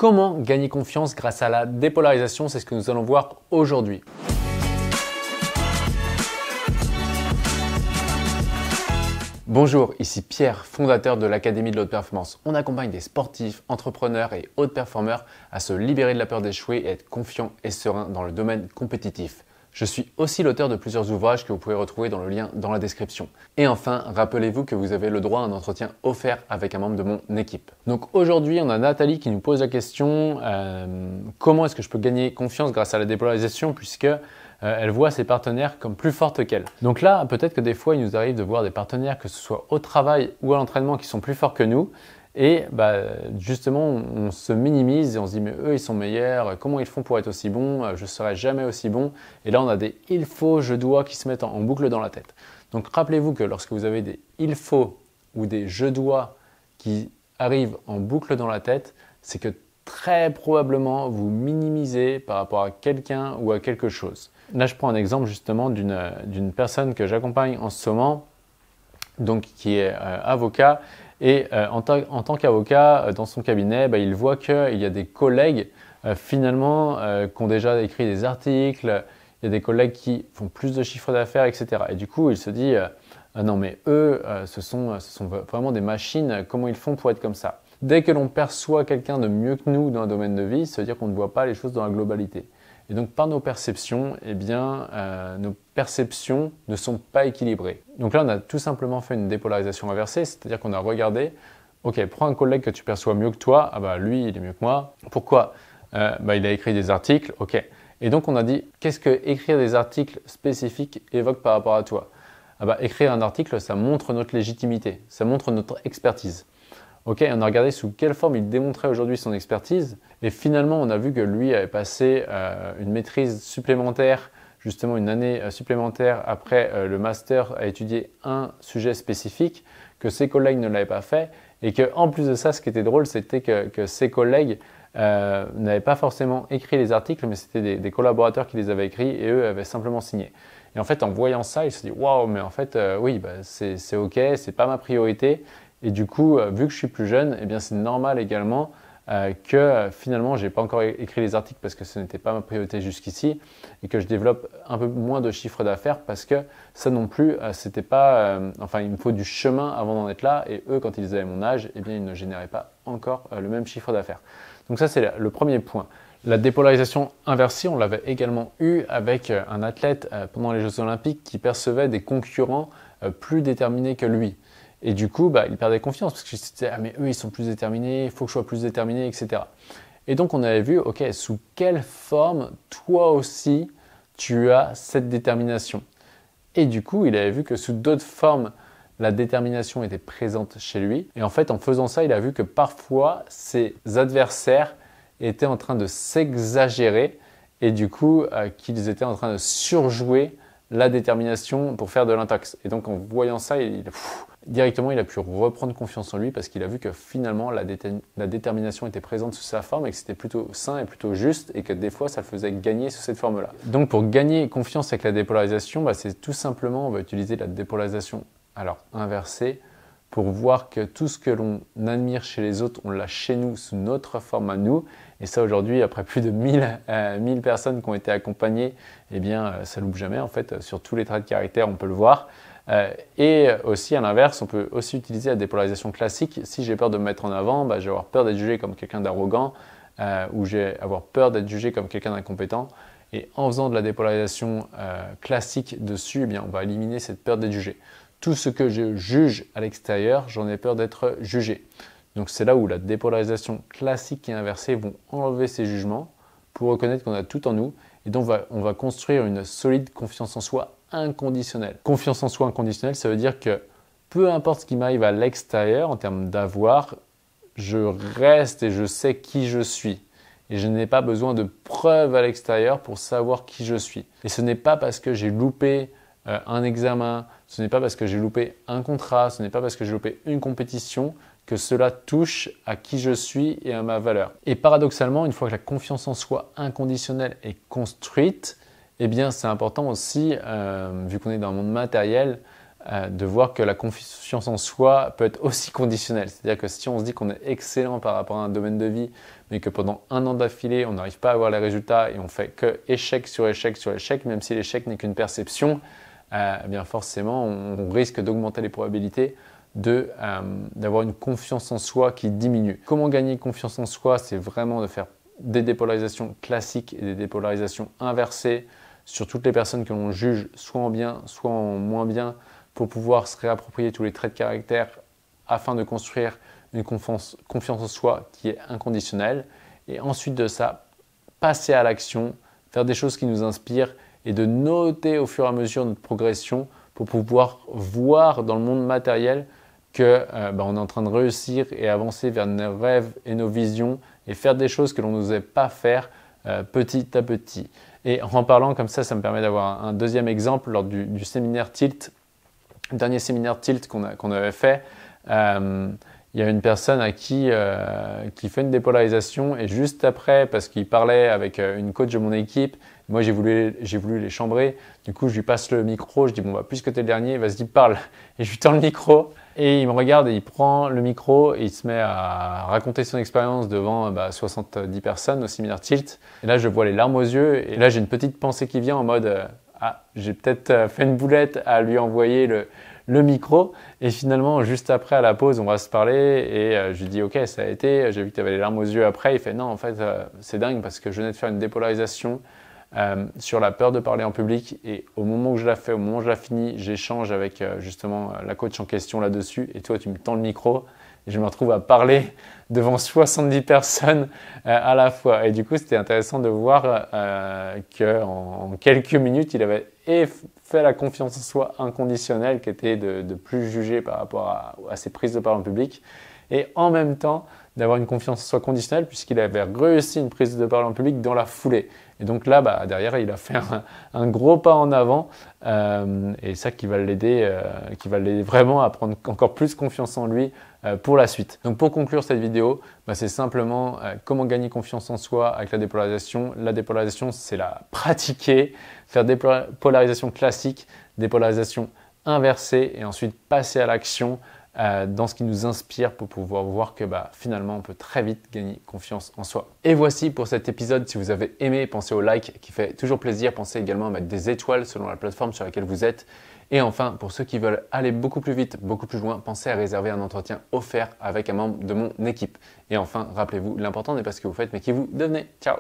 Comment gagner confiance grâce à la dépolarisation? C'est ce que nous allons voir aujourd'hui. Bonjour, ici Pierre, fondateur de l'Académie de l'Haute Performance. On accompagne des sportifs, entrepreneurs et hautes performeurs à se libérer de la peur d'échouer et être confiants et sereins dans le domaine compétitif. Je suis aussi l'auteur de plusieurs ouvrages que vous pouvez retrouver dans le lien dans la description. Et enfin, rappelez-vous que vous avez le droit à un entretien offert avec un membre de mon équipe. Donc aujourd'hui, on a Nathalie qui nous pose la question comment est-ce que je peux gagner confiance grâce à la dépolarisation puisque elle voit ses partenaires comme plus fortes qu'elle. Donc là, peut-être que des fois, il nous arrive de voir des partenaires, que ce soit au travail ou à l'entraînement, qui sont plus forts que nous. Et justement, on se minimise et on se dit mais eux ils sont meilleurs, comment ils font pour être aussi bons, je ne serai jamais aussi bon. Et là on a des il faut, je dois qui se mettent en boucle dans la tête. Donc rappelez-vous que lorsque vous avez des il faut ou des je dois qui arrivent en boucle dans la tête, c'est que très probablement vous minimisez par rapport à quelqu'un ou à quelque chose. Là je prends un exemple justement d'une personne que j'accompagne en ce moment, donc qui est avocat. Et en tant qu'avocat, dans son cabinet, il voit qu'il y a des collègues finalement qui ont déjà écrit des articles, il y a des collègues qui font plus de chiffre d'affaires, etc. Et du coup, il se dit non mais eux, ce sont vraiment des machines, comment ils font pour être comme ça? Dès que l'on perçoit quelqu'un de mieux que nous dans un domaine de vie, ça veut dire qu'on ne voit pas les choses dans la globalité. Et donc par nos perceptions, nos perceptions ne sont pas équilibrées. Donc là, on a tout simplement fait une dépolarisation inversée, c'est-à-dire qu'on a regardé, ok, prends un collègue que tu perçois mieux que toi, lui, il est mieux que moi. Pourquoi? Il a écrit des articles, ok. Et donc on a dit, qu'est-ce que écrire des articles spécifiques évoque par rapport à toi? Écrire un article, ça montre notre légitimité, ça montre notre expertise. Ok, on a regardé sous quelle forme il démontrait aujourd'hui son expertise et finalement on a vu que lui avait passé une maîtrise supplémentaire, justement une année supplémentaire après le master à étudier un sujet spécifique, que ses collègues ne l'avaient pas fait et qu'en plus de ça, ce qui était drôle, c'était que ses collègues n'avaient pas forcément écrit les articles, mais c'était des collaborateurs qui les avaient écrits et eux avaient simplement signé. Et en fait, en voyant ça, il se dit « Waouh, mais en fait, oui, c'est ok, c'est pas ma priorité ». Et du coup, vu que je suis plus jeune, c'est normal également que finalement, je n'ai pas encore écrit les articles parce que ce n'était pas ma priorité jusqu'ici et que je développe un peu moins de chiffre d'affaires parce que ça non plus, c'était pas… il me faut du chemin avant d'en être là et eux, quand ils avaient mon âge, ils ne généraient pas encore le même chiffre d'affaires. Donc ça, c'est le premier point. La dépolarisation inversée, on l'avait également eu avec un athlète pendant les Jeux Olympiques qui percevait des concurrents plus déterminés que lui. Et du coup, il perdait confiance parce qu'il se disait « Ah mais eux, ils sont plus déterminés, il faut que je sois plus déterminé, etc. » Et donc, on avait vu, ok, sous quelle forme, toi aussi, tu as cette détermination. Et du coup, il avait vu que sous d'autres formes, la détermination était présente chez lui. Et en fait, en faisant ça, il a vu que parfois, ses adversaires étaient en train de s'exagérer et du coup, qu'ils étaient en train de surjouer la détermination pour faire de l'intox. Et donc, en voyant ça, directement, il a pu reprendre confiance en lui parce qu'il a vu que finalement, la détermination était présente sous sa forme et que c'était plutôt sain et plutôt juste et que des fois, ça le faisait gagner sous cette forme-là. Donc, pour gagner confiance avec la dépolarisation, c'est tout simplement, on va utiliser la dépolarisation inversée pour voir que tout ce que l'on admire chez les autres, on l'a chez nous sous notre forme à nous. Et ça, aujourd'hui, après plus de 1000 personnes qui ont été accompagnées, ça loupe jamais. En fait, sur tous les traits de caractère, on peut le voir. Et aussi, à l'inverse, on peut aussi utiliser la dépolarisation classique. Si j'ai peur de me mettre en avant, je vais avoir peur d'être jugé comme quelqu'un d'arrogant ou je vais avoir peur d'être jugé comme quelqu'un d'incompétent. Et en faisant de la dépolarisation classique dessus, on va éliminer cette peur d'être jugé. Tout ce que je juge à l'extérieur, j'en ai peur d'être jugé. Donc c'est là où la dépolarisation classique et inversée vont enlever ces jugements pour reconnaître qu'on a tout en nous et donc on va construire une solide confiance en soi inconditionnelle. Confiance en soi inconditionnelle, ça veut dire que peu importe ce qui m'arrive à l'extérieur en termes d'avoir, je reste et je sais qui je suis. Et je n'ai pas besoin de preuves à l'extérieur pour savoir qui je suis. Et ce n'est pas parce que j'ai loupé un examen, ce n'est pas parce que j'ai loupé un contrat, ce n'est pas parce que j'ai loupé une compétition que cela touche à qui je suis et à ma valeur. Et paradoxalement, une fois que la confiance en soi inconditionnelle est construite, c'est important aussi, vu qu'on est dans un monde matériel, de voir que la confiance en soi peut être aussi conditionnelle. C'est-à-dire que si on se dit qu'on est excellent par rapport à un domaine de vie, mais que pendant un an d'affilée, on n'arrive pas à avoir les résultats et on fait que échec sur échec sur échec, même si l'échec n'est qu'une perception, eh bien forcément, on risque d'augmenter les probabilités d'avoir une confiance en soi qui diminue. Comment gagner confiance en soi? C'est vraiment de faire des dépolarisations classiques et des dépolarisations inversées sur toutes les personnes que l'on juge soit en bien, soit en moins bien, pour pouvoir se réapproprier tous les traits de caractère afin de construire une confiance en soi qui est inconditionnelle. Et ensuite de ça, passer à l'action, faire des choses qui nous inspirent et de noter au fur et à mesure notre progression pour pouvoir voir dans le monde matériel que on est en train de réussir et avancer vers nos rêves et nos visions et faire des choses que l'on n'osait pas faire petit à petit. Et en parlant comme ça me permet d'avoir un deuxième exemple lors du séminaire Tilt, le dernier séminaire Tilt qu'on avait fait. Il y a une personne à qui fait une dépolarisation et juste après, parce qu'il parlait avec une coach de mon équipe, moi j'ai voulu les chambrer, du coup je lui passe le micro, je dis bon puisque tu es le dernier, vas-y parle, et je lui tends le micro et il me regarde et il prend le micro et il se met à raconter son expérience devant 70 personnes au séminaire Tilt, et là je vois les larmes aux yeux et là j'ai une petite pensée qui vient en mode j'ai peut-être fait une boulette à lui envoyer le micro, et finalement juste après à la pause on va se parler et je lui dis ok ça a été, j'ai vu que tu avais les larmes aux yeux après, il fait non en fait c'est dingue parce que je venais de faire une dépolarisation sur la peur de parler en public et au moment où je la fais, au moment où je la finis, j'échange avec justement la coach en question là-dessus et toi tu me tends le micro et je me retrouve à parler devant 70 personnes à la fois, et du coup c'était intéressant de voir qu'en quelques minutes il avait fait la confiance en soi inconditionnelle qui était de plus juger par rapport à ses prises de parole en public, et en même temps d'avoir une confiance en soi conditionnelle puisqu'il avait réussi une prise de parole en public dans la foulée. Et donc là, derrière, il a fait un gros pas en avant et ça qui va l'aider vraiment à prendre encore plus confiance en lui pour la suite. Donc pour conclure cette vidéo, c'est simplement comment gagner confiance en soi avec la dépolarisation. La dépolarisation, c'est la pratiquer, faire des polarisations classiques, des polarisations inversées et ensuite passer à l'action dans ce qui nous inspire pour pouvoir voir que finalement on peut très vite gagner confiance en soi. Et voici pour cet épisode. Si vous avez aimé, pensez au like qui fait toujours plaisir. Pensez également à mettre des étoiles selon la plateforme sur laquelle vous êtes. Et enfin, pour ceux qui veulent aller beaucoup plus vite, beaucoup plus loin, pensez à réserver un entretien offert avec un membre de mon équipe. Et enfin, rappelez-vous, l'important n'est pas ce que vous faites mais qui vous devenez. Ciao!